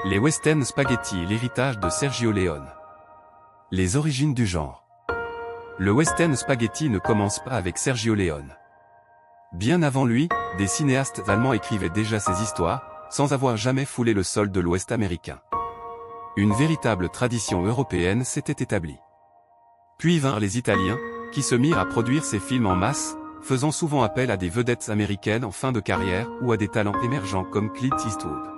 Les western spaghetti et l'héritage de Sergio Leone. Les origines du genre. Le western spaghetti ne commence pas avec Sergio Leone. Bien avant lui, des cinéastes allemands écrivaient déjà ces histoires, sans avoir jamais foulé le sol de l'Ouest américain. Une véritable tradition européenne s'était établie. Puis vinrent les Italiens, qui se mirent à produire ces films en masse, faisant souvent appel à des vedettes américaines en fin de carrière ou à des talents émergents comme Clint Eastwood.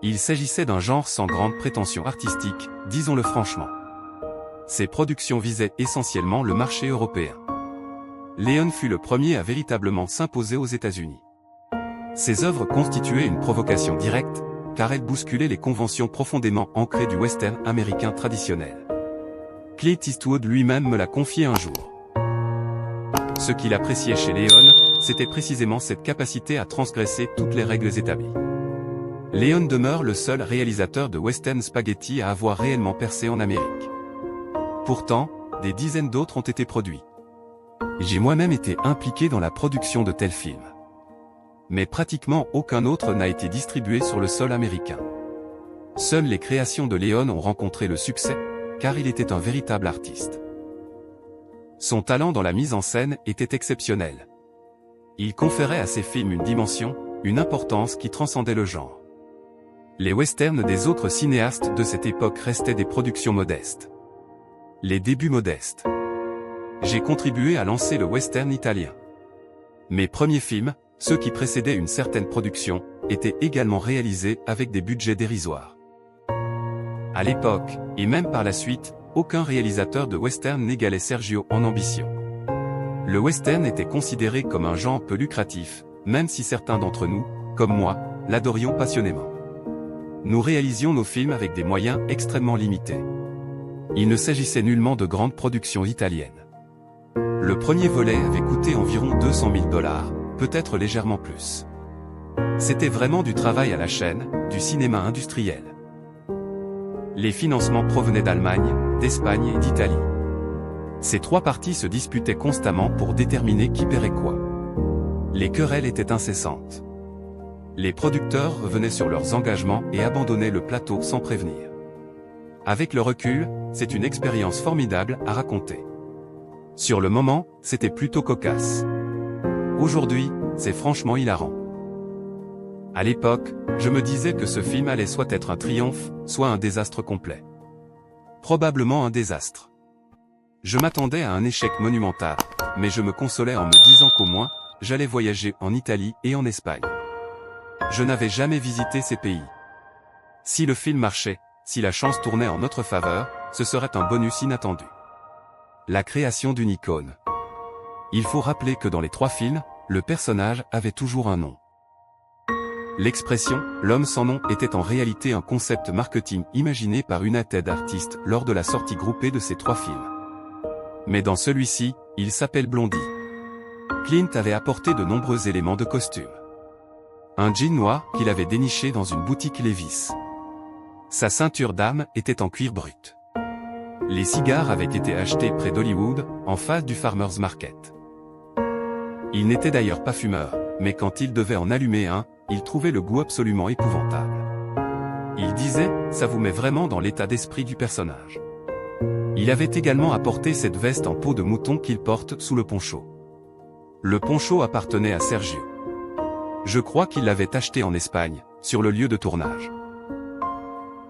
Il s'agissait d'un genre sans grande prétention artistique, disons-le franchement. Ces productions visaient essentiellement le marché européen. Leone fut le premier à véritablement s'imposer aux États-Unis. Ses œuvres constituaient une provocation directe, car elles bousculaient les conventions profondément ancrées du western américain traditionnel. Clint Eastwood lui-même me l'a confié un jour. Ce qu'il appréciait chez Leone, c'était précisément cette capacité à transgresser toutes les règles établies. Leone demeure le seul réalisateur de western spaghetti à avoir réellement percé en Amérique. Pourtant, des dizaines d'autres ont été produits. J'ai moi-même été impliqué dans la production de tels films. Mais pratiquement aucun autre n'a été distribué sur le sol américain. Seules les créations de Leone ont rencontré le succès, car il était un véritable artiste. Son talent dans la mise en scène était exceptionnel. Il conférait à ses films une dimension, une importance qui transcendait le genre. Les westerns des autres cinéastes de cette époque restaient des productions modestes. Les débuts modestes. J'ai contribué à lancer le western italien. Mes premiers films, ceux qui précédaient une certaine production, étaient également réalisés avec des budgets dérisoires. À l'époque, et même par la suite, aucun réalisateur de western n'égalait Sergio en ambition. Le western était considéré comme un genre peu lucratif, même si certains d'entre nous, comme moi, l'adorions passionnément. Nous réalisions nos films avec des moyens extrêmement limités. Il ne s'agissait nullement de grandes productions italiennes. Le premier volet avait coûté environ 200 000 $, peut-être légèrement plus. C'était vraiment du travail à la chaîne, du cinéma industriel. Les financements provenaient d'Allemagne, d'Espagne et d'Italie. Ces trois parties se disputaient constamment pour déterminer qui paierait quoi. Les querelles étaient incessantes. Les producteurs revenaient sur leurs engagements et abandonnaient le plateau sans prévenir. Avec le recul, c'est une expérience formidable à raconter. Sur le moment, c'était plutôt cocasse. Aujourd'hui, c'est franchement hilarant. À l'époque, je me disais que ce film allait soit être un triomphe, soit un désastre complet. Probablement un désastre. Je m'attendais à un échec monumental, mais je me consolais en me disant qu'au moins, j'allais voyager en Italie et en Espagne. Je n'avais jamais visité ces pays. Si le film marchait, si la chance tournait en notre faveur, ce serait un bonus inattendu. La création d'une icône. Il faut rappeler que dans les trois films, le personnage avait toujours un nom. L'expression « l'homme sans nom » était en réalité un concept marketing imaginé par United Artists lors de la sortie groupée de ces trois films. Mais dans celui-ci, il s'appelle Blondie. Clint avait apporté de nombreux éléments de costume. Un jean noir qu'il avait déniché dans une boutique Levi's. Sa ceinture d'âme était en cuir brut. Les cigares avaient été achetés près d'Hollywood, en face du Farmer's Market. Il n'était d'ailleurs pas fumeur, mais quand il devait en allumer un, il trouvait le goût absolument épouvantable. Il disait, ça vous met vraiment dans l'état d'esprit du personnage. Il avait également apporté cette veste en peau de mouton qu'il porte sous le poncho. Le poncho appartenait à Sergio. Je crois qu'il l'avait acheté en Espagne, sur le lieu de tournage.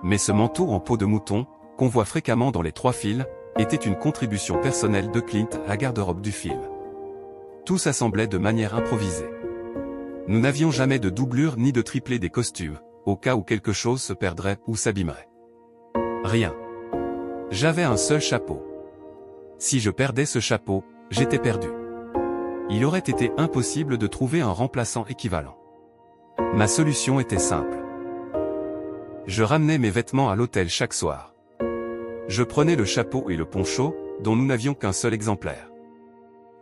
Mais ce manteau en peau de mouton, qu'on voit fréquemment dans les trois films, était une contribution personnelle de Clint à la garde-robe du film. Tout s'assemblait de manière improvisée. Nous n'avions jamais de doublure ni de triplé des costumes, au cas où quelque chose se perdrait ou s'abîmerait. Rien. J'avais un seul chapeau. Si je perdais ce chapeau, j'étais perdu. Il aurait été impossible de trouver un remplaçant équivalent. Ma solution était simple. Je ramenais mes vêtements à l'hôtel chaque soir. Je prenais le chapeau et le poncho, dont nous n'avions qu'un seul exemplaire.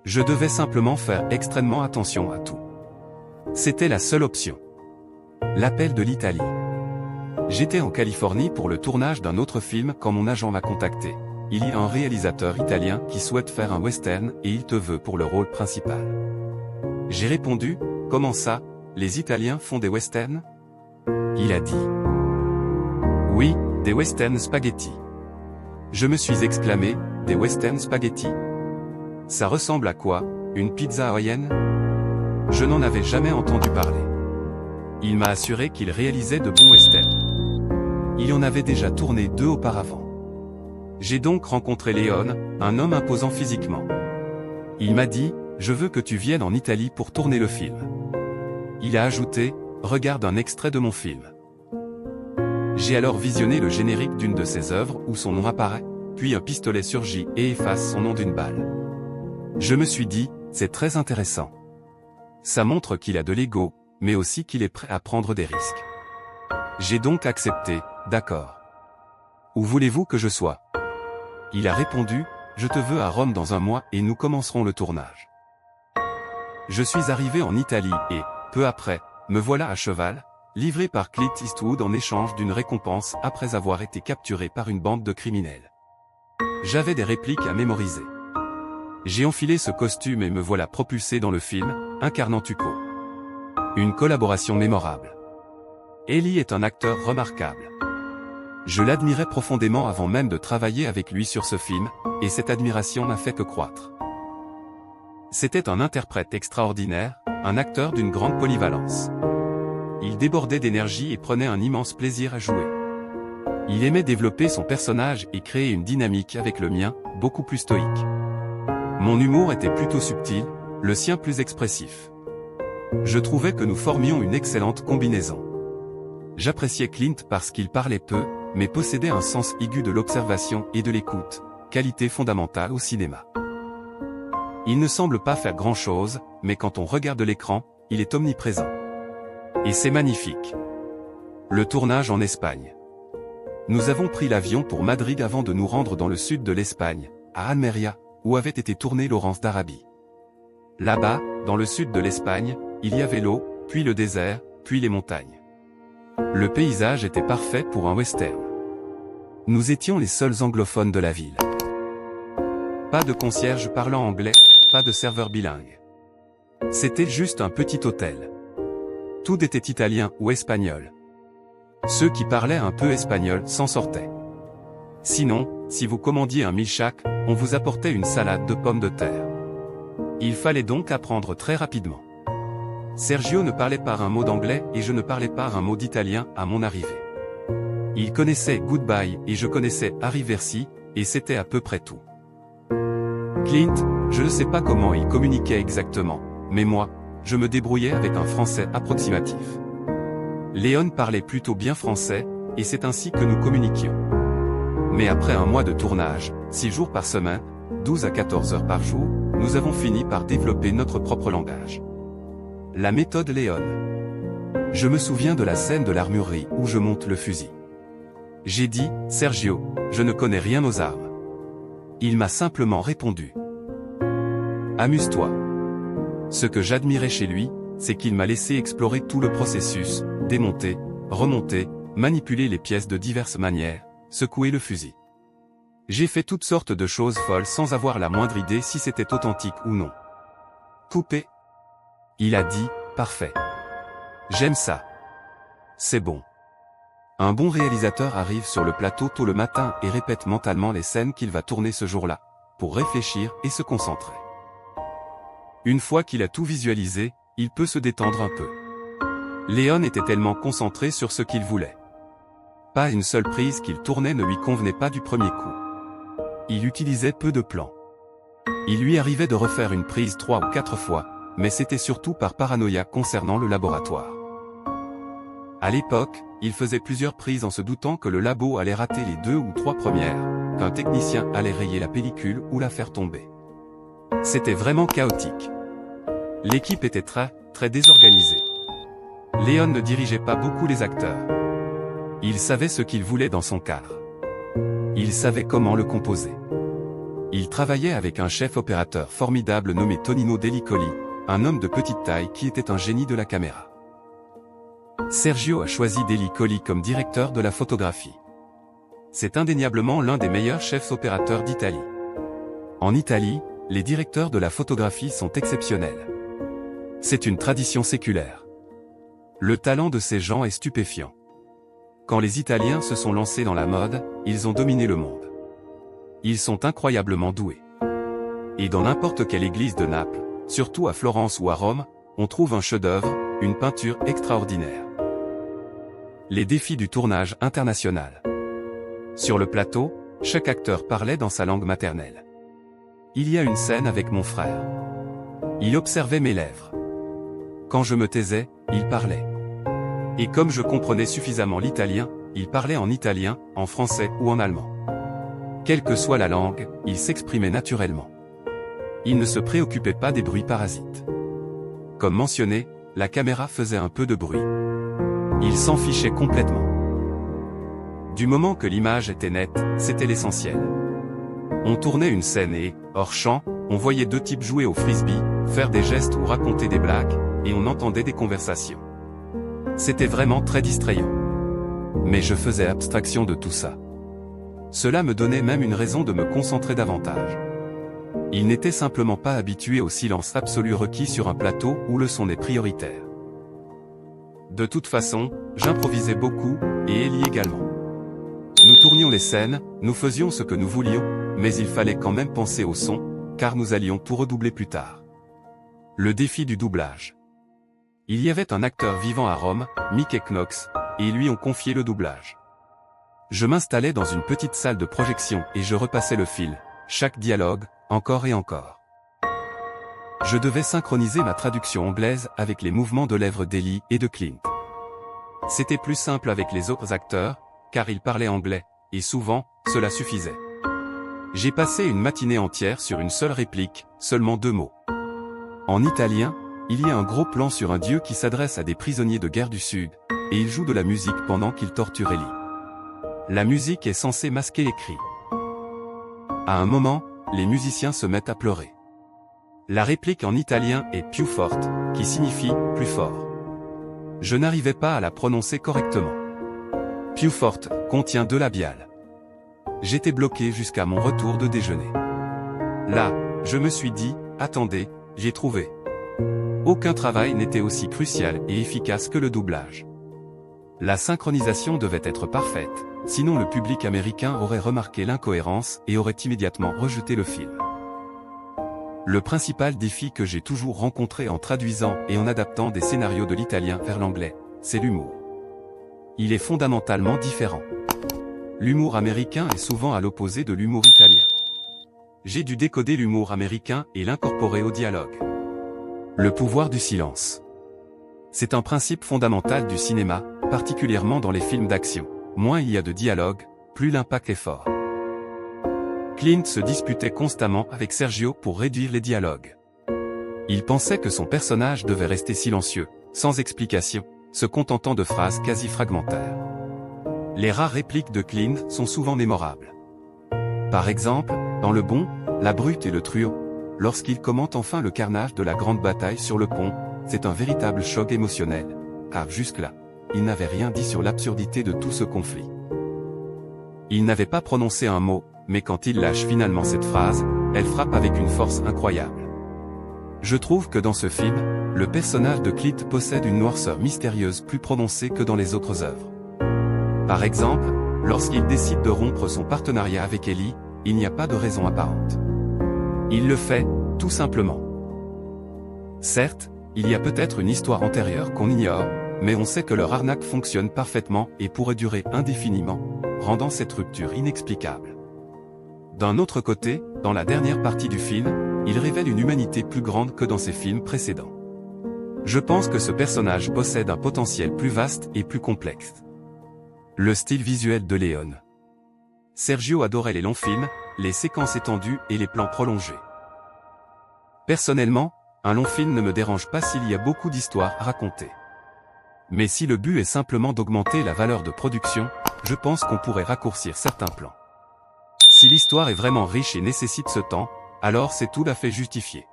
Je devais simplement faire extrêmement attention à tout. C'était la seule option. L'appel de l'Italie. J'étais en Californie pour le tournage d'un autre film quand mon agent m'a contacté. Il y a un réalisateur italien qui souhaite faire un western et il te veut pour le rôle principal. J'ai répondu, comment ça, les Italiens font des westerns? Il a dit. Oui, des western spaghetti. Je me suis exclamé, des western spaghetti? Ça ressemble à quoi, une pizza hawaïenne? Je n'en avais jamais entendu parler. Il m'a assuré qu'il réalisait de bons westerns. Il en avait déjà tourné 2 auparavant. J'ai donc rencontré Léon, un homme imposant physiquement. Il m'a dit, je veux que tu viennes en Italie pour tourner le film. Il a ajouté, regarde un extrait de mon film. J'ai alors visionné le générique d'une de ses œuvres où son nom apparaît, puis un pistolet surgit et efface son nom d'une balle. Je me suis dit, c'est très intéressant. Ça montre qu'il a de l'ego, mais aussi qu'il est prêt à prendre des risques. J'ai donc accepté, d'accord. Où voulez-vous que je sois? Il a répondu, je te veux à Rome dans 1 mois et nous commencerons le tournage. Je suis arrivé en Italie et, peu après, me voilà à cheval, livré par Clint Eastwood en échange d'une récompense après avoir été capturé par une bande de criminels. J'avais des répliques à mémoriser. J'ai enfilé ce costume et me voilà propulsé dans le film, incarnant Tuco. Une collaboration mémorable. Eli est un acteur remarquable. Je l'admirais profondément avant même de travailler avec lui sur ce film, et cette admiration n'a fait que croître. C'était un interprète extraordinaire, un acteur d'une grande polyvalence. Il débordait d'énergie et prenait un immense plaisir à jouer. Il aimait développer son personnage et créer une dynamique avec le mien, beaucoup plus stoïque. Mon humour était plutôt subtil, le sien plus expressif. Je trouvais que nous formions une excellente combinaison. J'appréciais Clint parce qu'il parlait peu, mais possédait un sens aigu de l'observation et de l'écoute, qualité fondamentale au cinéma. Il ne semble pas faire grand-chose, mais quand on regarde l'écran, il est omniprésent. Et c'est magnifique. Le tournage en Espagne. Nous avons pris l'avion pour Madrid avant de nous rendre dans le sud de l'Espagne, à Almeria, où avait été tourné Lawrence d'Arabie. Là-bas, dans le sud de l'Espagne, il y avait l'eau, puis le désert, puis les montagnes. Le paysage était parfait pour un western. Nous étions les seuls anglophones de la ville. Pas de concierge parlant anglais, pas de serveur bilingue. C'était juste un petit hôtel. Tout était italien ou espagnol. Ceux qui parlaient un peu espagnol s'en sortaient. Sinon, si vous commandiez un milkshake, on vous apportait une salade de pommes de terre. Il fallait donc apprendre très rapidement. Sergio ne parlait pas un mot d'anglais et je ne parlais pas un mot d'italien à mon arrivée. Il connaissait Goodbye et je connaissais Arrivederci, et c'était à peu près tout. Clint, je ne sais pas comment il communiquait exactement, mais moi, je me débrouillais avec un français approximatif. Léon parlait plutôt bien français, et c'est ainsi que nous communiquions. Mais après 1 mois de tournage, 6 jours par semaine, 12 à 14 heures par jour, nous avons fini par développer notre propre langage. La méthode Léon. Je me souviens de la scène de l'armurerie où je monte le fusil. J'ai dit, Sergio, je ne connais rien aux armes. Il m'a simplement répondu. Amuse-toi. Ce que j'admirais chez lui, c'est qu'il m'a laissé explorer tout le processus, démonter, remonter, manipuler les pièces de diverses manières, secouer le fusil. J'ai fait toutes sortes de choses folles sans avoir la moindre idée si c'était authentique ou non. Couper. Il a dit, parfait. J'aime ça. C'est bon. Un bon réalisateur arrive sur le plateau tôt le matin et répète mentalement les scènes qu'il va tourner ce jour-là, pour réfléchir et se concentrer. Une fois qu'il a tout visualisé, il peut se détendre un peu. Léon était tellement concentré sur ce qu'il voulait. Pas une seule prise qu'il tournait ne lui convenait pas du premier coup. Il utilisait peu de plans. Il lui arrivait de refaire une prise 3 ou 4 fois, mais c'était surtout par paranoïa concernant le laboratoire. À l'époque, il faisait plusieurs prises en se doutant que le labo allait rater les 2 ou 3 premières, qu'un technicien allait rayer la pellicule ou la faire tomber. C'était vraiment chaotique. L'équipe était très désorganisée. Léon ne dirigeait pas beaucoup les acteurs. Il savait ce qu'il voulait dans son cadre. Il savait comment le composer. Il travaillait avec un chef opérateur formidable nommé Tonino Delicoli, un homme de petite taille qui était un génie de la caméra. Sergio a choisi Delicoli comme directeur de la photographie. C'est indéniablement l'un des meilleurs chefs opérateurs d'Italie. En Italie, les directeurs de la photographie sont exceptionnels. C'est une tradition séculaire. Le talent de ces gens est stupéfiant. Quand les Italiens se sont lancés dans la mode, ils ont dominé le monde. Ils sont incroyablement doués. Et dans n'importe quelle église de Naples, surtout à Florence ou à Rome, on trouve un chef-d'œuvre, une peinture extraordinaire. Les défis du tournage international. Sur le plateau, chaque acteur parlait dans sa langue maternelle. Il y a une scène avec mon frère. Il observait mes lèvres. Quand je me taisais, il parlait. Et comme je comprenais suffisamment l'italien, il parlait en italien, en français ou en allemand. Quelle que soit la langue, il s'exprimait naturellement. Il ne se préoccupait pas des bruits parasites. Comme mentionné, la caméra faisait un peu de bruit. Il s'en fichait complètement. Du moment que l'image était nette, c'était l'essentiel. On tournait une scène et, hors champ, on voyait deux types jouer au frisbee, faire des gestes ou raconter des blagues, et on entendait des conversations. C'était vraiment très distrayant. Mais je faisais abstraction de tout ça. Cela me donnait même une raison de me concentrer davantage. Il n'était simplement pas habitué au silence absolu requis sur un plateau où le son est prioritaire. De toute façon, j'improvisais beaucoup, et Ellie également. Nous tournions les scènes, nous faisions ce que nous voulions, mais il fallait quand même penser au son, car nous allions tout redoubler plus tard. Le défi du doublage. Il y avait un acteur vivant à Rome, Mickey Knox, et lui ont confié le doublage. Je m'installais dans une petite salle de projection et je repassais le fil, chaque dialogue, encore et encore. Je devais synchroniser ma traduction anglaise avec les mouvements de lèvres d'Ellie et de Clint. C'était plus simple avec les autres acteurs, car ils parlaient anglais, et souvent, cela suffisait. J'ai passé une matinée entière sur une seule réplique, seulement 2 mots. En italien, il y a un gros plan sur un dieu qui s'adresse à des prisonniers de guerre du Sud, et il joue de la musique pendant qu'il torture Ellie. La musique est censée masquer les cris. À un moment, les musiciens se mettent à pleurer. La réplique en italien est più forte, qui signifie plus fort. Je n'arrivais pas à la prononcer correctement. Più forte contient 2 labiales. J'étais bloqué jusqu'à mon retour de déjeuner. Là, je me suis dit, attendez, j'ai trouvé. Aucun travail n'était aussi crucial et efficace que le doublage. La synchronisation devait être parfaite, sinon le public américain aurait remarqué l'incohérence et aurait immédiatement rejeté le film. Le principal défi que j'ai toujours rencontré en traduisant et en adaptant des scénarios de l'italien vers l'anglais, c'est l'humour. Il est fondamentalement différent. L'humour américain est souvent à l'opposé de l'humour italien. J'ai dû décoder l'humour américain et l'incorporer au dialogue. Le pouvoir du silence. C'est un principe fondamental du cinéma, particulièrement dans les films d'action. Moins il y a de dialogue, plus l'impact est fort. Clint se disputait constamment avec Sergio pour réduire les dialogues. Il pensait que son personnage devait rester silencieux, sans explication, se contentant de phrases quasi fragmentaires. Les rares répliques de Clint sont souvent mémorables. Par exemple, dans Le Bon, la Brute et le Truand, lorsqu'il commente enfin le carnage de la grande bataille sur le pont, c'est un véritable choc émotionnel, car jusque-là, il n'avait rien dit sur l'absurdité de tout ce conflit. Il n'avait pas prononcé un mot, mais quand il lâche finalement cette phrase, elle frappe avec une force incroyable. Je trouve que dans ce film, le personnage de Clint possède une noirceur mystérieuse plus prononcée que dans les autres œuvres. Par exemple, lorsqu'il décide de rompre son partenariat avec Ellie, il n'y a pas de raison apparente. Il le fait, tout simplement. Certes, il y a peut-être une histoire antérieure qu'on ignore, mais on sait que leur arnaque fonctionne parfaitement et pourrait durer indéfiniment, rendant cette rupture inexplicable. D'un autre côté, dans la dernière partie du film, il révèle une humanité plus grande que dans ses films précédents. Je pense que ce personnage possède un potentiel plus vaste et plus complexe. Le style visuel de Leone. Sergio adorait les longs films, les séquences étendues et les plans prolongés. Personnellement, un long film ne me dérange pas s'il y a beaucoup d'histoires à raconter. Mais si le but est simplement d'augmenter la valeur de production, je pense qu'on pourrait raccourcir certains plans. Si l'histoire est vraiment riche et nécessite ce temps, alors c'est tout à fait justifié.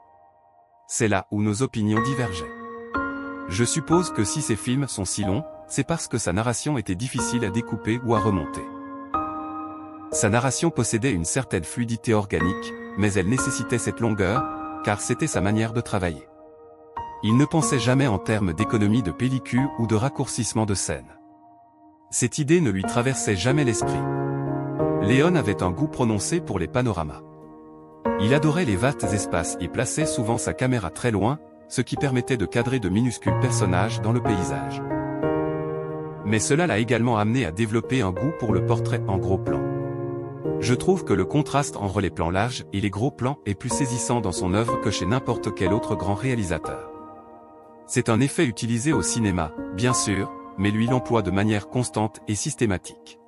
C'est là où nos opinions divergeaient. Je suppose que si ces films sont si longs, c'est parce que sa narration était difficile à découper ou à remonter. Sa narration possédait une certaine fluidité organique, mais elle nécessitait cette longueur, car c'était sa manière de travailler. Il ne pensait jamais en termes d'économie de pellicule ou de raccourcissement de scène. Cette idée ne lui traversait jamais l'esprit. Léon avait un goût prononcé pour les panoramas. Il adorait les vastes espaces et plaçait souvent sa caméra très loin, ce qui permettait de cadrer de minuscules personnages dans le paysage. Mais cela l'a également amené à développer un goût pour le portrait en gros plan. Je trouve que le contraste entre les plans larges et les gros plans est plus saisissant dans son œuvre que chez n'importe quel autre grand réalisateur. C'est un effet utilisé au cinéma, bien sûr, mais lui l'emploie de manière constante et systématique.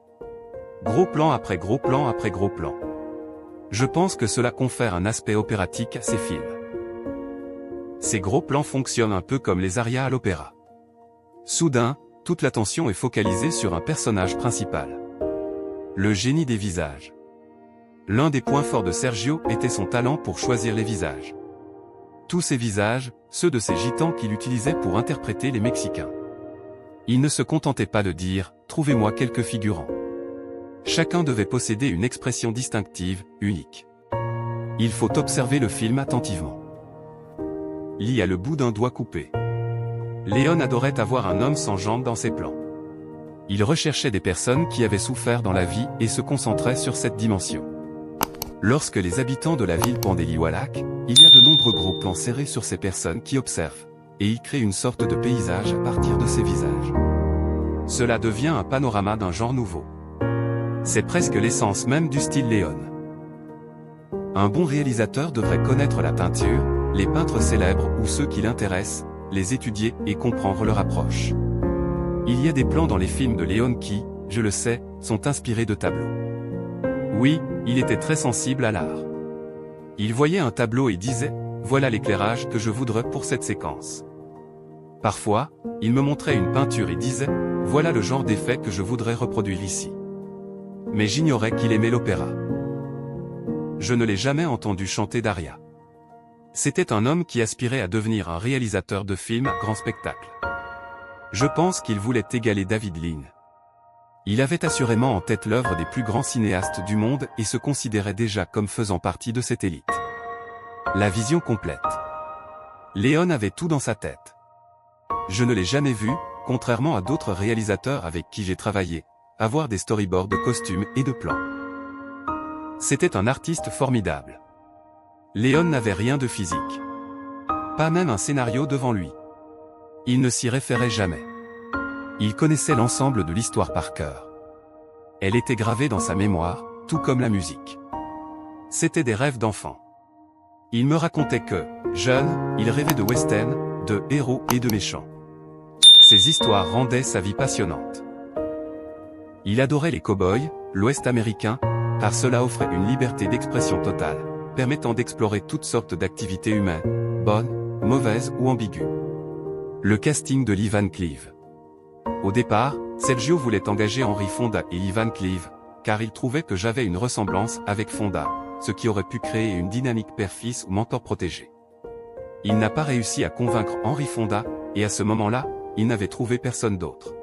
Gros plan après gros plan après gros plan. Je pense que cela confère un aspect opératique à ses films. Ces gros plans fonctionnent un peu comme les arias à l'opéra. Soudain, toute l'attention est focalisée sur un personnage principal. Le génie des visages. L'un des points forts de Sergio était son talent pour choisir les visages. Tous ces visages, ceux de ces gitans qu'il utilisait pour interpréter les Mexicains. Il ne se contentait pas de dire « Trouvez-moi quelques figurants ». Chacun devait posséder une expression distinctive, unique. Il faut observer le film attentivement. Lee a le bout d'un doigt coupé. Léon adorait avoir un homme sans jambes dans ses plans. Il recherchait des personnes qui avaient souffert dans la vie et se concentrait sur cette dimension. Lorsque les habitants de la ville Pandeliwalak, il y a de nombreux gros plans serrés sur ces personnes qui observent, et il crée une sorte de paysage à partir de ces visages. Cela devient un panorama d'un genre nouveau. C'est presque l'essence même du style Léon. Un bon réalisateur devrait connaître la peinture, les peintres célèbres ou ceux qui l'intéressent, les étudier et comprendre leur approche. Il y a des plans dans les films de Léon qui, je le sais, sont inspirés de tableaux. Oui, il était très sensible à l'art. Il voyait un tableau et disait, voilà l'éclairage que je voudrais pour cette séquence. Parfois, il me montrait une peinture et disait, voilà le genre d'effet que je voudrais reproduire ici. Mais j'ignorais qu'il aimait l'opéra. Je ne l'ai jamais entendu chanter d'aria. C'était un homme qui aspirait à devenir un réalisateur de films à grand spectacle. Je pense qu'il voulait égaler David Lean. Il avait assurément en tête l'œuvre des plus grands cinéastes du monde et se considérait déjà comme faisant partie de cette élite. La vision complète. Léon avait tout dans sa tête. Je ne l'ai jamais vu, contrairement à d'autres réalisateurs avec qui j'ai travaillé, avoir des storyboards de costumes et de plans. C'était un artiste formidable. Léon n'avait rien de physique. Pas même un scénario devant lui. Il ne s'y référait jamais. Il connaissait l'ensemble de l'histoire par cœur. Elle était gravée dans sa mémoire, tout comme la musique. C'étaient des rêves d'enfant. Il me racontait que, jeune, il rêvait de western, de héros et de méchants. Ces histoires rendaient sa vie passionnante. Il adorait les cow-boys, l'Ouest américain, car cela offrait une liberté d'expression totale, permettant d'explorer toutes sortes d'activités humaines, bonnes, mauvaises ou ambiguës. Le casting de Lee Van Cleef. Au départ, Sergio voulait engager Henry Fonda et Lee Van Cleef, car il trouvait que j'avais une ressemblance avec Fonda, ce qui aurait pu créer une dynamique père-fils ou mentor protégé. Il n'a pas réussi à convaincre Henry Fonda, et à ce moment-là, il n'avait trouvé personne d'autre.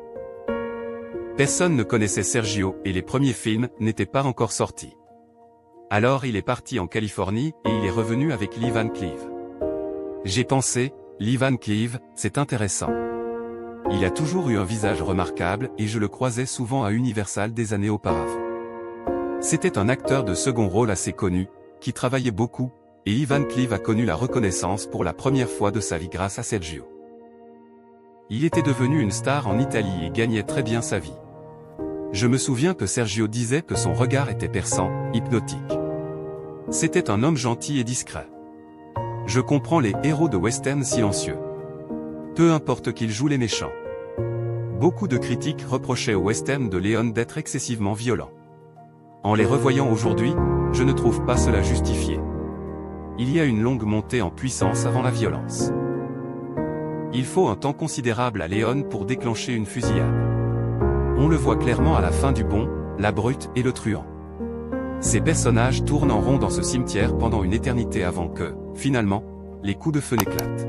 Personne ne connaissait Sergio et les premiers films n'étaient pas encore sortis. Alors il est parti en Californie et il est revenu avec Lee Van Cleef. J'ai pensé, Lee Van Cleef, c'est intéressant. Il a toujours eu un visage remarquable et je le croisais souvent à Universal des années auparavant. C'était un acteur de second rôle assez connu, qui travaillait beaucoup, et Lee Van Cleef a connu la reconnaissance pour la première fois de sa vie grâce à Sergio. Il était devenu une star en Italie et gagnait très bien sa vie. Je me souviens que Sergio disait que son regard était perçant, hypnotique. C'était un homme gentil et discret. Je comprends les héros de western silencieux. Peu importe qu'ils jouent les méchants. Beaucoup de critiques reprochaient au western de Léon d'être excessivement violent. En les revoyant aujourd'hui, je ne trouve pas cela justifié. Il y a une longue montée en puissance avant la violence. Il faut un temps considérable à Léon pour déclencher une fusillade. On le voit clairement à la fin du Bon, la Brute et le Truand. Ces personnages tournent en rond dans ce cimetière pendant une éternité avant que, finalement, les coups de feu n'éclatent.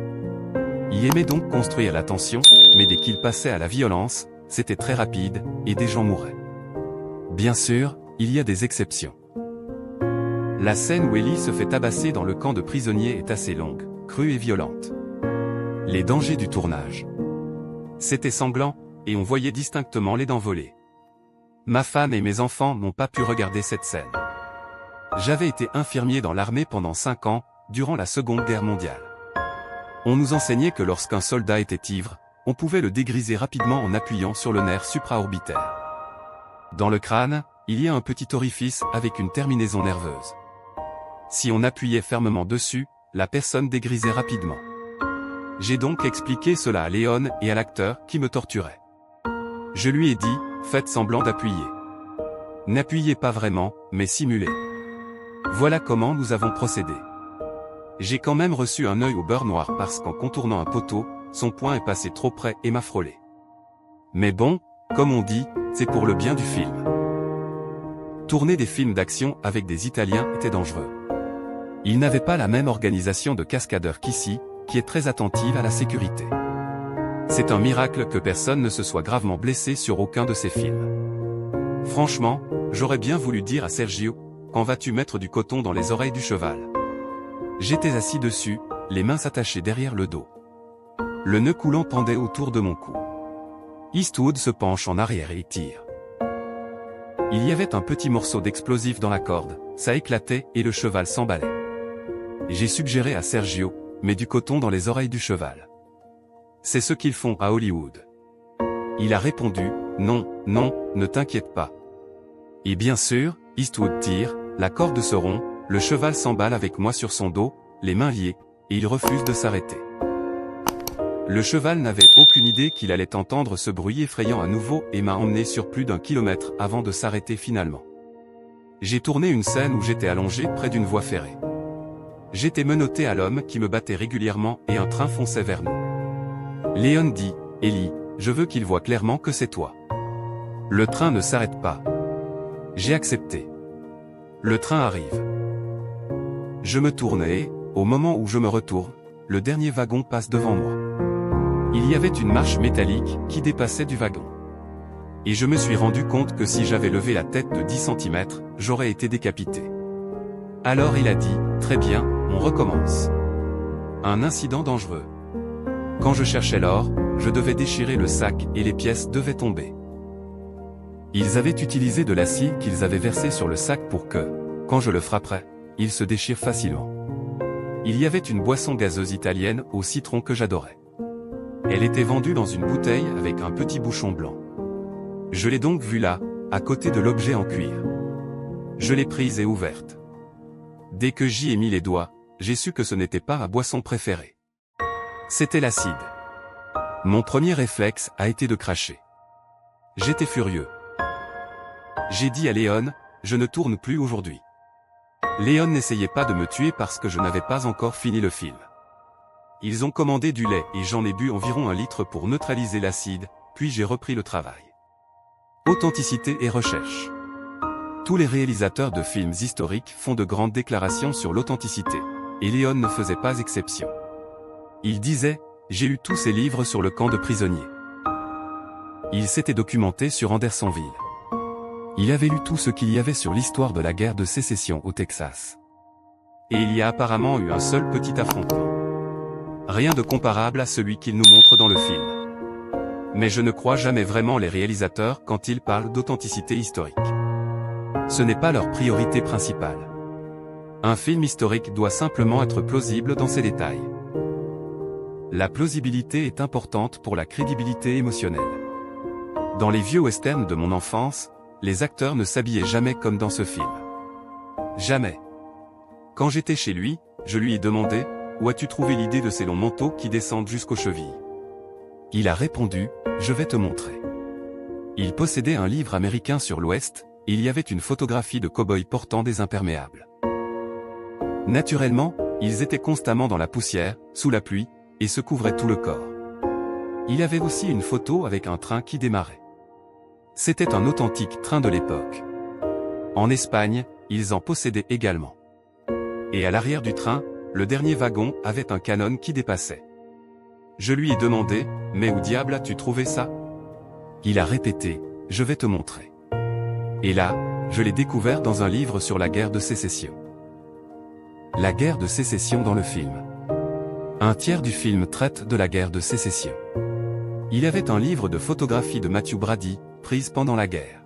Il aimait donc construire la tension, mais dès qu'il passait à la violence, c'était très rapide, et des gens mouraient. Bien sûr, il y a des exceptions. La scène où Ellie se fait tabasser dans le camp de prisonniers est assez longue, crue et violente. Les dangers du tournage. C'était sanglant, et on voyait distinctement les dents voler. Ma femme et mes enfants n'ont pas pu regarder cette scène. J'avais été infirmier dans l'armée pendant 5 ans, durant la Seconde Guerre mondiale. On nous enseignait que lorsqu'un soldat était ivre, on pouvait le dégriser rapidement en appuyant sur le nerf supraorbitaire. Dans le crâne, il y a un petit orifice avec une terminaison nerveuse. Si on appuyait fermement dessus, la personne dégrisait rapidement. J'ai donc expliqué cela à Léon et à l'acteur qui me torturait. Je lui ai dit, faites semblant d'appuyer. N'appuyez pas vraiment, mais simulez. Voilà comment nous avons procédé. J'ai quand même reçu un œil au beurre noir parce qu'en contournant un poteau, son poing est passé trop près et m'a frôlé. Mais bon, comme on dit, c'est pour le bien du film. Tourner des films d'action avec des Italiens était dangereux. Ils n'avaient pas la même organisation de cascadeurs qu'ici, qui est très attentive à la sécurité. C'est un miracle que personne ne se soit gravement blessé sur aucun de ces films. Franchement, j'aurais bien voulu dire à Sergio, quand vas-tu mettre du coton dans les oreilles du cheval? J'étais assis dessus, les mains attachées derrière le dos. Le nœud coulant pendait autour de mon cou. Eastwood se penche en arrière et tire. Il y avait un petit morceau d'explosif dans la corde, ça éclatait et le cheval s'emballait. J'ai suggéré à Sergio, mets du coton dans les oreilles du cheval. C'est ce qu'ils font à Hollywood. Il a répondu, non, non, ne t'inquiète pas. Et bien sûr, Eastwood tire, la corde se rompt, le cheval s'emballe avec moi sur son dos, les mains liées, et il refuse de s'arrêter. Le cheval n'avait aucune idée qu'il allait entendre ce bruit effrayant à nouveau et m'a emmené sur plus d'1 kilomètre avant de s'arrêter finalement. J'ai tourné une scène où j'étais allongé près d'une voie ferrée. J'étais menotté à l'homme qui me battait régulièrement et un train fonçait vers nous. Léon dit, Ellie, je veux qu'il voie clairement que c'est toi. Le train ne s'arrête pas. J'ai accepté. Le train arrive. Je me tourne et, au moment où je me retourne, le dernier wagon passe devant moi. Il y avait une marche métallique qui dépassait du wagon. Et je me suis rendu compte que si j'avais levé la tête de 10 cm, j'aurais été décapité. Alors il a dit, très bien, on recommence. Un incident dangereux. Quand je cherchais l'or, je devais déchirer le sac et les pièces devaient tomber. Ils avaient utilisé de l'acide qu'ils avaient versé sur le sac pour que, quand je le frapperais, il se déchire facilement. Il y avait une boisson gazeuse italienne au citron que j'adorais. Elle était vendue dans une bouteille avec un petit bouchon blanc. Je l'ai donc vue là, à côté de l'objet en cuir. Je l'ai prise et ouverte. Dès que j'y ai mis les doigts, j'ai su que ce n'était pas ma boisson préférée. C'était l'acide. Mon premier réflexe a été de cracher. J'étais furieux. J'ai dit à Léon, je ne tourne plus aujourd'hui. Léon n'essayait pas de me tuer parce que je n'avais pas encore fini le film. Ils ont commandé du lait et j'en ai bu environ 1 litre pour neutraliser l'acide, puis j'ai repris le travail. Authenticité et recherche. Tous les réalisateurs de films historiques font de grandes déclarations sur l'authenticité, et Léon ne faisait pas exception. Il disait, j'ai lu tous ces livres sur le camp de prisonniers. Il s'était documenté sur Andersonville. Il avait lu tout ce qu'il y avait sur l'histoire de la guerre de sécession au Texas. Et il y a apparemment eu un seul petit affrontement. Rien de comparable à celui qu'il nous montre dans le film. Mais je ne crois jamais vraiment les réalisateurs quand ils parlent d'authenticité historique. Ce n'est pas leur priorité principale. Un film historique doit simplement être plausible dans ses détails. La plausibilité est importante pour la crédibilité émotionnelle. Dans les vieux westerns de mon enfance, les acteurs ne s'habillaient jamais comme dans ce film. Jamais. Quand j'étais chez lui, je lui ai demandé, où as-tu trouvé l'idée de ces longs manteaux qui descendent jusqu'aux chevilles? Il a répondu, je vais te montrer. Il possédait un livre américain sur l'Ouest, et il y avait une photographie de cow-boys portant des imperméables. Naturellement, ils étaient constamment dans la poussière, sous la pluie, et se couvraient tout le corps. Il y avait aussi une photo avec un train qui démarrait. C'était un authentique train de l'époque. En Espagne, ils en possédaient également. Et à l'arrière du train, le dernier wagon avait un canon qui dépassait. Je lui ai demandé, mais où diable as-tu trouvé ça? Il a répété, je vais te montrer. Et là, je l'ai découvert dans un livre sur la guerre de sécession. La guerre de sécession dans le film. Un tiers du film traite de la guerre de sécession. Il y avait un livre de photographie de Matthew Brady, prise pendant la guerre.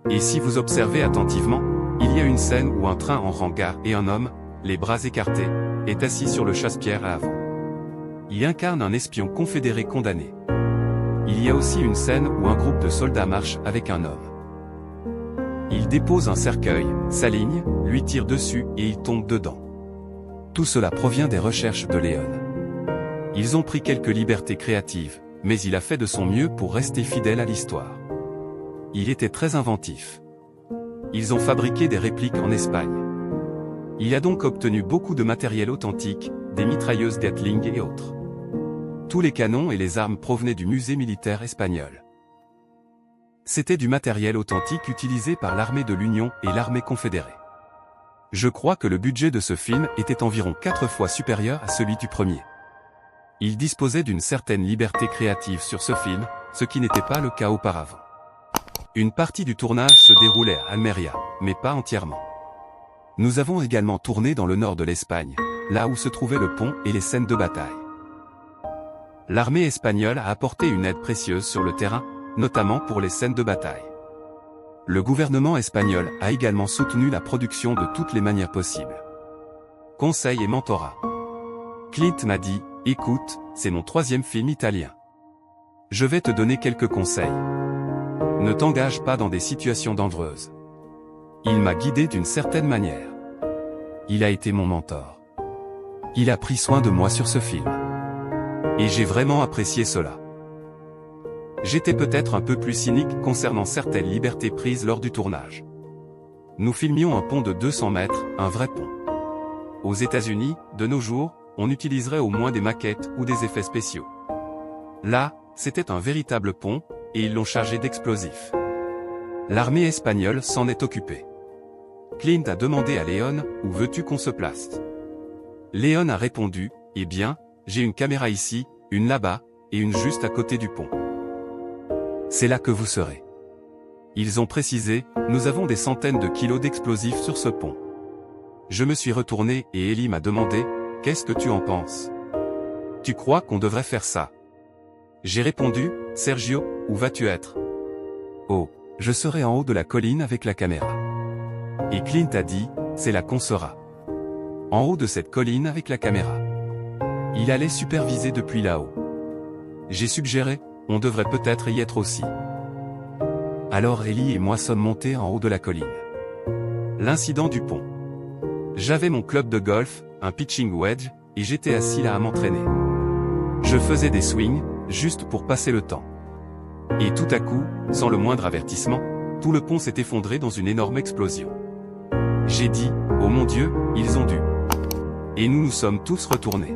Et si vous observez attentivement, il y a une scène où un train en hangar et un homme, les bras écartés, est assis sur le chasse-pierre à avant. Il incarne un espion confédéré condamné. Il y a aussi une scène où un groupe de soldats marche avec un homme. Il dépose un cercueil, s'aligne, lui tire dessus et il tombe dedans. Tout cela provient des recherches de Léon. Ils ont pris quelques libertés créatives, mais il a fait de son mieux pour rester fidèle à l'histoire. Il était très inventif. Ils ont fabriqué des répliques en Espagne. Il a donc obtenu beaucoup de matériel authentique, des mitrailleuses Gatling et autres. Tous les canons et les armes provenaient du musée militaire espagnol. C'était du matériel authentique utilisé par l'armée de l'Union et l'armée confédérée. Je crois que le budget de ce film était environ 4 fois supérieur à celui du premier. Il disposait d'une certaine liberté créative sur ce film, ce qui n'était pas le cas auparavant. Une partie du tournage se déroulait à Almería, mais pas entièrement. Nous avons également tourné dans le nord de l'Espagne, là où se trouvait le pont et les scènes de bataille. L'armée espagnole a apporté une aide précieuse sur le terrain, notamment pour les scènes de bataille. Le gouvernement espagnol a également soutenu la production de toutes les manières possibles. Conseil et mentorat. Clint m'a dit, écoute, c'est mon 3e film italien. Je vais te donner quelques conseils. Ne t'engage pas dans des situations dangereuses. Il m'a guidé d'une certaine manière. Il a été mon mentor. Il a pris soin de moi sur ce film. Et j'ai vraiment apprécié cela. J'étais peut-être un peu plus cynique concernant certaines libertés prises lors du tournage. Nous filmions un pont de 200 mètres, un vrai pont. Aux États-Unis, de nos jours, on utiliserait au moins des maquettes ou des effets spéciaux. Là, c'était un véritable pont, et ils l'ont chargé d'explosifs. L'armée espagnole s'en est occupée. Clint a demandé à Léon, où veux-tu qu'on se place? Léon a répondu, eh bien, j'ai une caméra ici, une là-bas, et une juste à côté du pont. C'est là que vous serez. Ils ont précisé, nous avons des centaines de kilos d'explosifs sur ce pont. Je me suis retourné et Ellie m'a demandé, qu'est-ce que tu en penses? Tu crois qu'on devrait faire ça? J'ai répondu, Sergio, où vas-tu être? Oh, je serai en haut de la colline avec la caméra. Et Clint a dit, c'est là qu'on sera. En haut de cette colline avec la caméra. Il allait superviser depuis là-haut. J'ai suggéré, on devrait peut-être y être aussi. Alors Ellie et moi sommes montés en haut de la colline. L'incident du pont. J'avais mon club de golf, un pitching wedge, et j'étais assis là à m'entraîner. Je faisais des swings, juste pour passer le temps. Et tout à coup, sans le moindre avertissement, tout le pont s'est effondré dans une énorme explosion. J'ai dit, oh mon Dieu, ils ont dû. Et nous nous sommes tous retournés.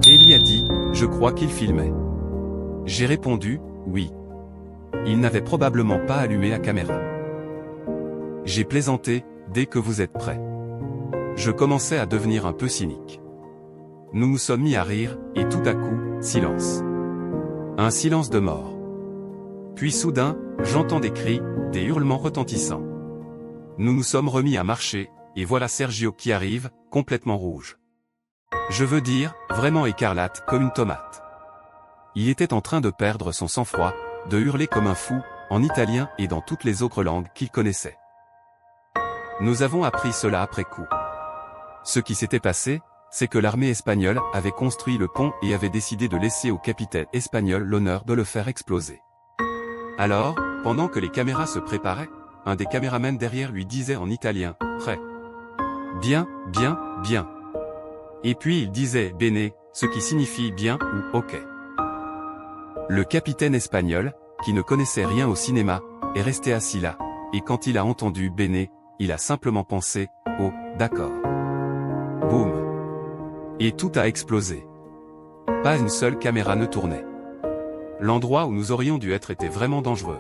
Ellie a dit, je crois qu'il filmait. J'ai répondu, oui. Il n'avait probablement pas allumé la caméra. J'ai plaisanté, dès que vous êtes prêts. Je commençais à devenir un peu cynique. Nous nous sommes mis à rire, et tout à coup, silence. Un silence de mort. Puis soudain, j'entends des cris, des hurlements retentissants. Nous nous sommes remis à marcher, et voilà Sergio qui arrive, complètement rouge. Je veux dire, vraiment écarlate comme une tomate. Il était en train de perdre son sang-froid, de hurler comme un fou, en italien et dans toutes les autres langues qu'il connaissait. Nous avons appris cela après coup. Ce qui s'était passé, c'est que l'armée espagnole avait construit le pont et avait décidé de laisser au capitaine espagnol l'honneur de le faire exploser. Alors, pendant que les caméras se préparaient, un des caméramans derrière lui disait en italien, « Prêt. Bien, bien, bien. » Et puis il disait « Bene », ce qui signifie « bien » ou « ok ». Le capitaine espagnol, qui ne connaissait rien au cinéma, est resté assis là, et quand il a entendu « Bene », il a simplement pensé « Oh, d'accord. » Boum. Et tout a explosé. Pas une seule caméra ne tournait. L'endroit où nous aurions dû être était vraiment dangereux.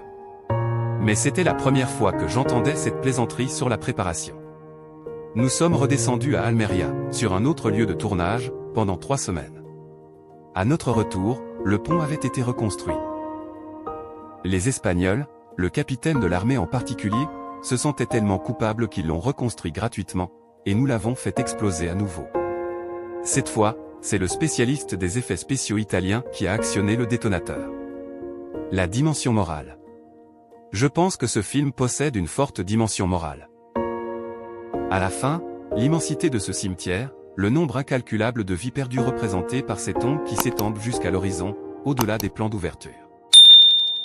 Mais c'était la première fois que j'entendais cette plaisanterie sur la préparation. Nous sommes redescendus à Almería, sur un autre lieu de tournage, pendant 3 semaines. À notre retour, le pont avait été reconstruit. Les Espagnols, le capitaine de l'armée en particulier, se sentaient tellement coupables qu'ils l'ont reconstruit gratuitement, et nous l'avons fait exploser à nouveau. Cette fois, c'est le spécialiste des effets spéciaux italien qui a actionné le détonateur. La dimension morale. Je pense que ce film possède une forte dimension morale. À la fin, l'immensité de ce cimetière, le nombre incalculable de vies perdues représentées par ces tombes qui s'étendent jusqu'à l'horizon, au-delà des plans d'ouverture.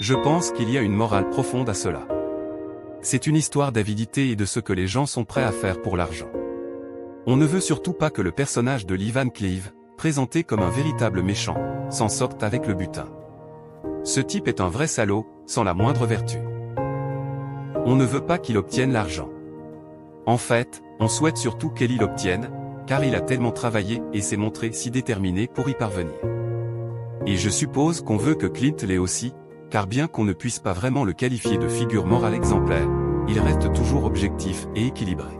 Je pense qu'il y a une morale profonde à cela. C'est une histoire d'avidité et de ce que les gens sont prêts à faire pour l'argent. On ne veut surtout pas que le personnage de Lee Van Cleef, présenté comme un véritable méchant, s'en sorte avec le butin. Ce type est un vrai salaud, sans la moindre vertu. On ne veut pas qu'il obtienne l'argent. En fait, on souhaite surtout qu'il l'obtienne, car il a tellement travaillé et s'est montré si déterminé pour y parvenir. Et je suppose qu'on veut que Clint l'ait aussi, car bien qu'on ne puisse pas vraiment le qualifier de figure morale exemplaire, il reste toujours objectif et équilibré.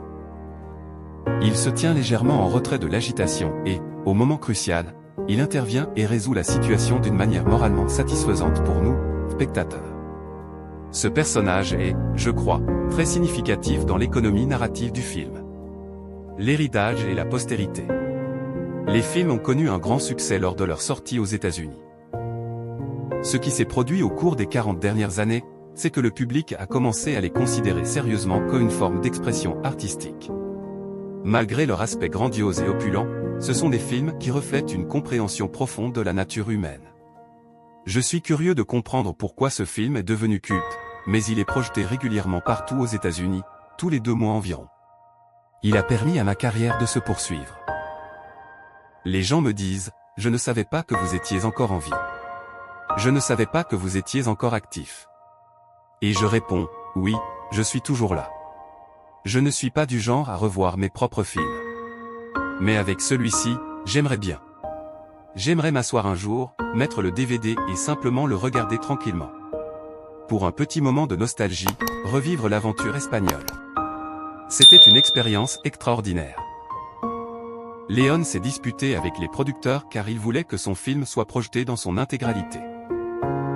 Il se tient légèrement en retrait de l'agitation et, au moment crucial, il intervient et résout la situation d'une manière moralement satisfaisante pour nous, spectateurs. Ce personnage est, je crois, très significatif dans l'économie narrative du film. L'héritage et la postérité. Les films ont connu un grand succès lors de leur sortie aux États-Unis. Ce qui s'est produit au cours des 40 dernières années, c'est que le public a commencé à les considérer sérieusement comme une forme d'expression artistique. Malgré leur aspect grandiose et opulent, ce sont des films qui reflètent une compréhension profonde de la nature humaine. Je suis curieux de comprendre pourquoi ce film est devenu culte, mais il est projeté régulièrement partout aux États-Unis, tous les 2 mois environ. Il a permis à ma carrière de se poursuivre. Les gens me disent, je ne savais pas que vous étiez encore en vie. Je ne savais pas que vous étiez encore actif. Et je réponds, oui, je suis toujours là. Je ne suis pas du genre à revoir mes propres films. Mais avec celui-ci, j'aimerais bien. J'aimerais m'asseoir un jour, mettre le DVD et simplement le regarder tranquillement. Pour un petit moment de nostalgie, revivre l'aventure espagnole. C'était une expérience extraordinaire. Léon s'est disputé avec les producteurs car il voulait que son film soit projeté dans son intégralité.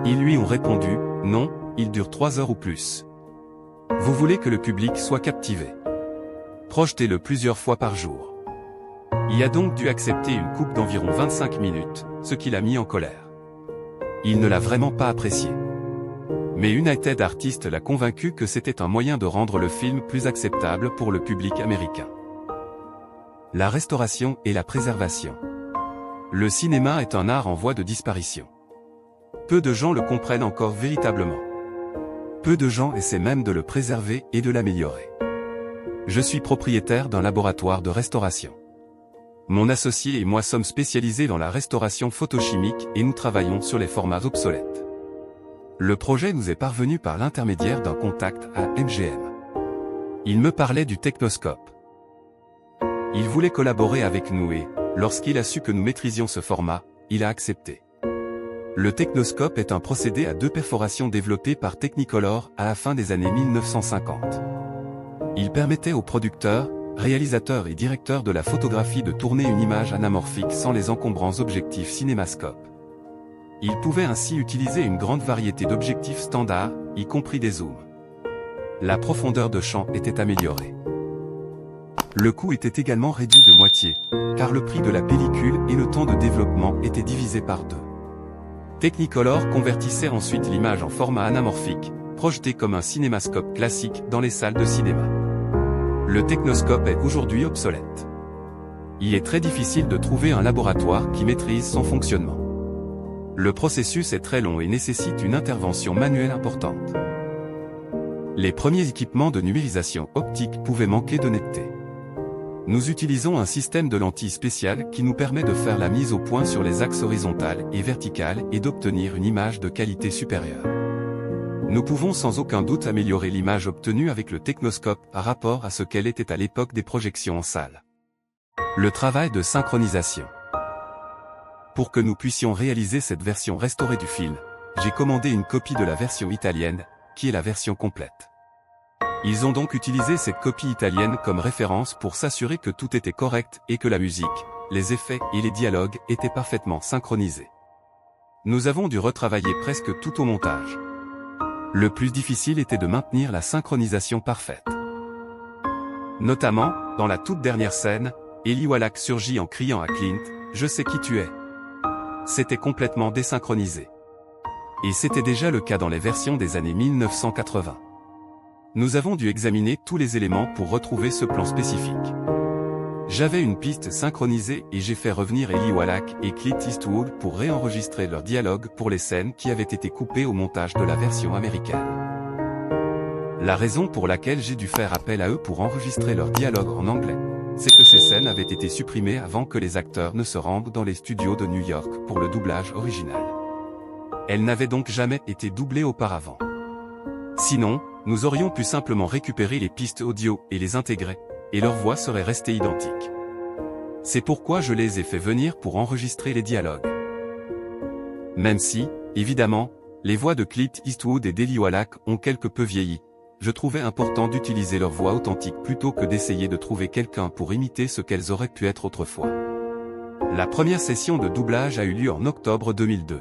Ils lui ont répondu, non, il dure 3 heures ou plus. Vous voulez que le public soit captivé. Projetez-le plusieurs fois par jour. Il a donc dû accepter une coupe d'environ 25 minutes, ce qui l'a mis en colère. Il ne l'a vraiment pas apprécié. Mais United Artists l'a convaincu que c'était un moyen de rendre le film plus acceptable pour le public américain. La restauration et la préservation. Le cinéma est un art en voie de disparition. Peu de gens le comprennent encore véritablement. Peu de gens essaient même de le préserver et de l'améliorer. Je suis propriétaire d'un laboratoire de restauration. Mon associé et moi sommes spécialisés dans la restauration photochimique et nous travaillons sur les formats obsolètes. Le projet nous est parvenu par l'intermédiaire d'un contact à MGM. Il me parlait du Technoscope. Il voulait collaborer avec nous et, lorsqu'il a su que nous maîtrisions ce format, il a accepté. Le Technoscope est un procédé à 2 perforations développé par Technicolor à la fin des années 1950. Il permettait aux producteurs, réalisateurs et directeurs de la photographie de tourner une image anamorphique sans les encombrants objectifs cinémascope. Ils pouvaient ainsi utiliser une grande variété d'objectifs standards, y compris des zooms. La profondeur de champ était améliorée. Le coût était également réduit de moitié, car le prix de la pellicule et le temps de développement étaient divisés par 2. Technicolor convertissait ensuite l'image en format anamorphique, projeté comme un cinémascope classique dans les salles de cinéma. Le Technoscope est aujourd'hui obsolète. Il est très difficile de trouver un laboratoire qui maîtrise son fonctionnement. Le processus est très long et nécessite une intervention manuelle importante. Les premiers équipements de numérisation optique pouvaient manquer d'honnêteté. Nous utilisons un système de lentilles spéciales qui nous permet de faire la mise au point sur les axes horizontales et verticales et d'obtenir une image de qualité supérieure. Nous pouvons sans aucun doute améliorer l'image obtenue avec le Technoscope par rapport à ce qu'elle était à l'époque des projections en salle. Le travail de synchronisation. Pour que nous puissions réaliser cette version restaurée du film, j'ai commandé une copie de la version italienne, qui est la version complète. Ils ont donc utilisé cette copie italienne comme référence pour s'assurer que tout était correct et que la musique, les effets et les dialogues étaient parfaitement synchronisés. Nous avons dû retravailler presque tout au montage. Le plus difficile était de maintenir la synchronisation parfaite. Notamment, dans la toute dernière scène, Eli Wallach surgit en criant à Clint, « Je sais qui tu es ». C'était complètement désynchronisé. Et c'était déjà le cas dans les versions des années 1980. Nous avons dû examiner tous les éléments pour retrouver ce plan spécifique. J'avais une piste synchronisée et j'ai fait revenir Eli Wallach et Clint Eastwood pour réenregistrer leur dialogue pour les scènes qui avaient été coupées au montage de la version américaine. La raison pour laquelle j'ai dû faire appel à eux pour enregistrer leur dialogue en anglais, c'est que ces scènes avaient été supprimées avant que les acteurs ne se rendent dans les studios de New York pour le doublage original. Elles n'avaient donc jamais été doublées auparavant. Sinon, nous aurions pu simplement récupérer les pistes audio et les intégrer, et leur voix serait restée identique. C'est pourquoi je les ai fait venir pour enregistrer les dialogues. Même si, évidemment, les voix de Clint Eastwood et d'Eli Wallach ont quelque peu vieilli, je trouvais important d'utiliser leur voix authentique plutôt que d'essayer de trouver quelqu'un pour imiter ce qu'elles auraient pu être autrefois. La première session de doublage a eu lieu en octobre 2002.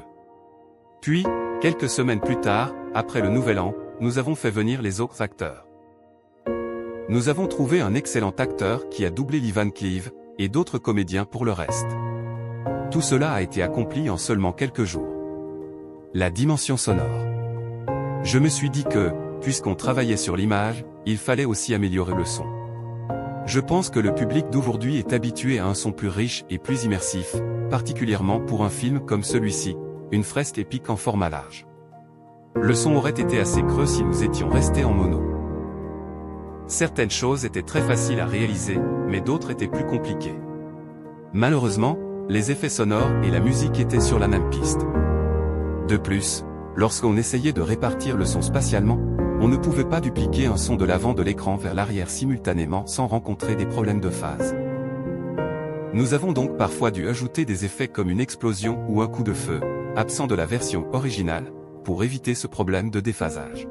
Puis, quelques semaines plus tard, après le Nouvel An, nous avons fait venir les autres acteurs. Nous avons trouvé un excellent acteur qui a doublé Lee Van Cleef, et d'autres comédiens pour le reste. Tout cela a été accompli en seulement quelques jours. La dimension sonore. Je me suis dit que, puisqu'on travaillait sur l'image, il fallait aussi améliorer le son. Je pense que le public d'aujourd'hui est habitué à un son plus riche et plus immersif, particulièrement pour un film comme celui-ci, une fresque épique en format large. Le son aurait été assez creux si nous étions restés en mono. Certaines choses étaient très faciles à réaliser, mais d'autres étaient plus compliquées. Malheureusement, les effets sonores et la musique étaient sur la même piste. De plus, lorsqu'on essayait de répartir le son spatialement, on ne pouvait pas dupliquer un son de l'avant de l'écran vers l'arrière simultanément sans rencontrer des problèmes de phase. Nous avons donc parfois dû ajouter des effets comme une explosion ou un coup de feu, absent de la version originale, pour éviter ce problème de déphasage.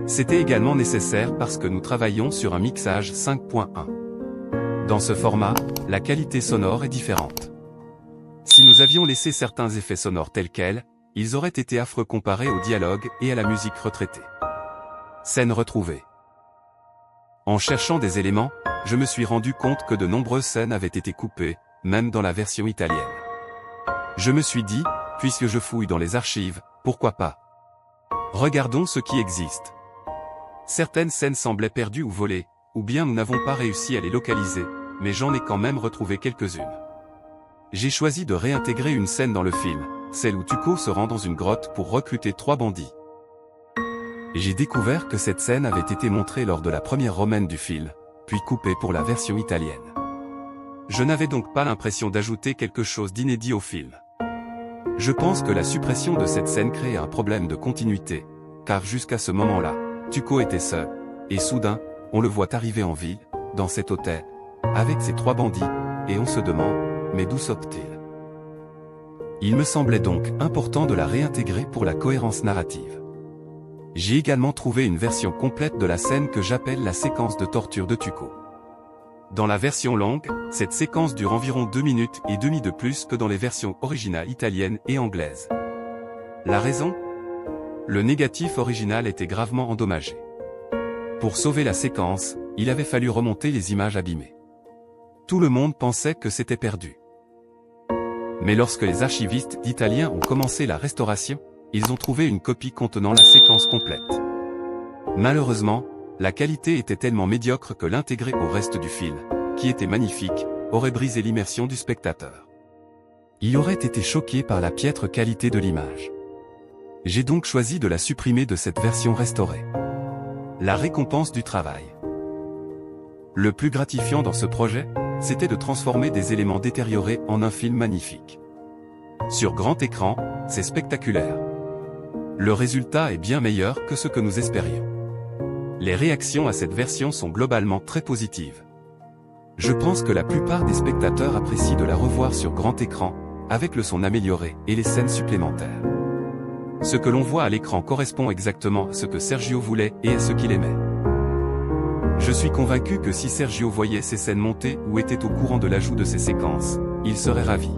C'était également nécessaire parce que nous travaillions sur un mixage 5.1. Dans ce format, la qualité sonore est différente. Si nous avions laissé certains effets sonores tels quels, ils auraient été affreux comparés au dialogue et à la musique retraitée. Scène retrouvée. En cherchant des éléments, je me suis rendu compte que de nombreuses scènes avaient été coupées, même dans la version italienne. Je me suis dit, puisque je fouille dans les archives, pourquoi pas? Regardons ce qui existe. Certaines scènes semblaient perdues ou volées, ou bien nous n'avons pas réussi à les localiser, mais j'en ai quand même retrouvé quelques-unes. J'ai choisi de réintégrer une scène dans le film, celle où Tuco se rend dans une grotte pour recruter 3 bandits. J'ai découvert que cette scène avait été montrée lors de la première romaine du film, puis coupée pour la version italienne. Je n'avais donc pas l'impression d'ajouter quelque chose d'inédit au film. Je pense que la suppression de cette scène crée un problème de continuité, car jusqu'à ce moment-là, Tuco était seul, et soudain, on le voit arriver en ville, dans cet hôtel, avec ses 3 bandits, et on se demande, mais d'où sortent-ils? Il me semblait donc important de la réintégrer pour la cohérence narrative. J'ai également trouvé une version complète de la scène que j'appelle la séquence de torture de Tuco. Dans la version longue, cette séquence dure environ 2 minutes et demie de plus que dans les versions originales italiennes et anglaises. La raison? Le négatif original était gravement endommagé. Pour sauver la séquence, il avait fallu remonter les images abîmées. Tout le monde pensait que c'était perdu. Mais lorsque les archivistes italiens ont commencé la restauration, ils ont trouvé une copie contenant la séquence complète. Malheureusement, la qualité était tellement médiocre que l'intégrer au reste du film, qui était magnifique, aurait brisé l'immersion du spectateur. Il aurait été choqué par la piètre qualité de l'image. J'ai donc choisi de la supprimer de cette version restaurée. La récompense du travail. Le plus gratifiant dans ce projet, c'était de transformer des éléments détériorés en un film magnifique. Sur grand écran, c'est spectaculaire. Le résultat est bien meilleur que ce que nous espérions. Les réactions à cette version sont globalement très positives. Je pense que la plupart des spectateurs apprécient de la revoir sur grand écran, avec le son amélioré et les scènes supplémentaires. Ce que l'on voit à l'écran correspond exactement à ce que Sergio voulait et à ce qu'il aimait. Je suis convaincu que si Sergio voyait ces scènes monter ou était au courant de l'ajout de ces séquences, il serait ravi.